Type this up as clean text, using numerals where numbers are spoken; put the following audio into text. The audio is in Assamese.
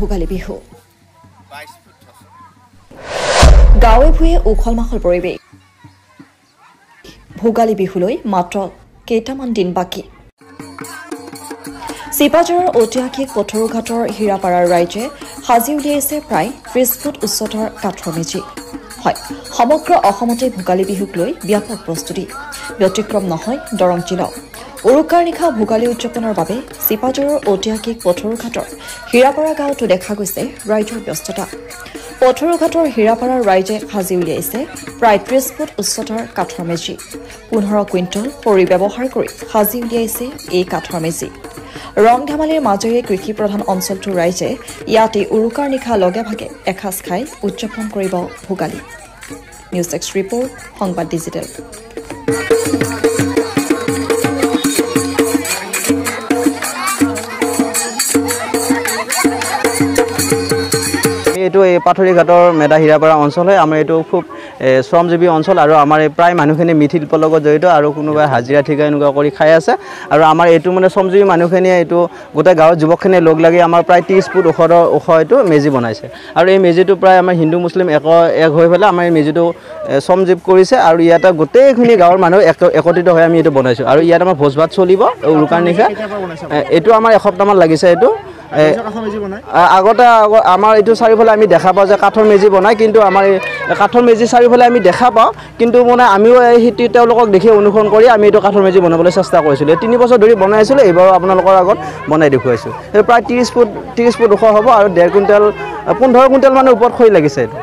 ভোগালী বিহু গাঁৱে ভূঞে উখল মাখল পৰিৱেশ ভোগালী বিহুলৈ মাত্ৰ কেইটামান দিন বাকী চিপাঝাৰৰ ঐতিহাসিক পথৰুঘাটৰ হীৰাপাৰাৰ ৰাইজে সাজি উলিয়াইছে প্ৰায় 30 ফুট উচ্চতাৰ কাঠৰ মেজি হয় সমগ্ৰ অসমতে ভোগালী বিহুক লৈ ব্যাপক প্ৰস্তুতি ব্যতিক্ৰম নহয় দৰং জিলা উৰুকাৰ নিশা ভোগালী উদযাপনৰ বাবে চিপাঝাৰৰ ঐতিহাসিক পথৰুঘাটৰ হীৰাপাৰা গাঁৱতো দেখা গৈছে ৰাইজৰ ব্যস্ততা পথৰুঘাটৰ হীৰাপাৰাৰ ৰাইজে সাজি উলিয়াইছে প্ৰায় 30 ফুট উচ্চতাৰ কাঠৰ মেজি 15 কুইণ্টল খৰি ব্যৱহাৰ কৰি সাজি উলিয়াইছে এই কাঠৰ মেজি ৰং ধেমালিৰ মাজেৰে কৃষি প্ৰধান অঞ্চলটোৰ ৰাইজে ইয়াতে উৰুকাৰ নিশা লগে ভাগে এসাঁজ খাই উদযাপন কৰিব ভোগালী নিউজ এক্স ৰিপৰ্ট সংবাদ ডিজিটেল এইটো এই পাথৰীঘাটৰ মেধা হীৰাপাৰা অঞ্চল হয় আমাৰ এইটো খুব শ্ৰমজীৱী অঞ্চল আৰু আমাৰ প্ৰায় মানুহখিনি মৃৎশিল্পৰ লগত জড়িত আৰু কোনোবাই হাজিৰা ঠিকা এনেকুৱা কৰি খাই আছে আৰু আমাৰ এইটো মানে শ্ৰমজীৱী মানুহখিনিয়ে এইটো গোটেই গাঁৱৰ যুৱকখিনিয়ে লগ লাগি আমাৰ প্ৰায় 30 ফুট ওখ এইটো মেজি বনাইছে আৰু এই মেজিটো প্ৰায় আমাৰ হিন্দু মুছলিম এক হৈ পেলাই আমাৰ এই মেজিটো শ্ৰমজীৱ কৰিছে আৰু ইয়াতে গোটেইখিনি গাঁৱৰ মানুহ একত্ৰিত হৈ আমি এইটো বনাইছোঁ আৰু ইয়াত আমাৰ ভোজ ভাত চলিব উৰুকাৰ নিশা এইটো আমাৰ এসপ্তাহমান লাগিছে এইটো আগতে আমাৰ এইটো চাৰিওফালে আমি দেখা পাওঁ যে কাঠৰ মেজি বনায় কিন্তু আমাৰ কাঠৰ মেজি চাৰিওফালে আমি দেখা পাওঁ কিন্তু মানে আমিও এই তেওঁলোকক দেখি অনুসৰণ কৰি আমি এইটো কাঠৰ মেজি বনাবলৈ চেষ্টা কৰিছিলোঁ 3 বছৰ ধৰি বনাই আছিলোঁ এইবাৰ আপোনালোকৰ আগত বনাই দেখুৱাইছোঁ প্ৰায় 30 ফুট ওখ হ'ব আৰু 1.5 কুইণ্টেল 15 কুইণ্টেল মানৰ ওপৰত খৰি লাগিছে এইটো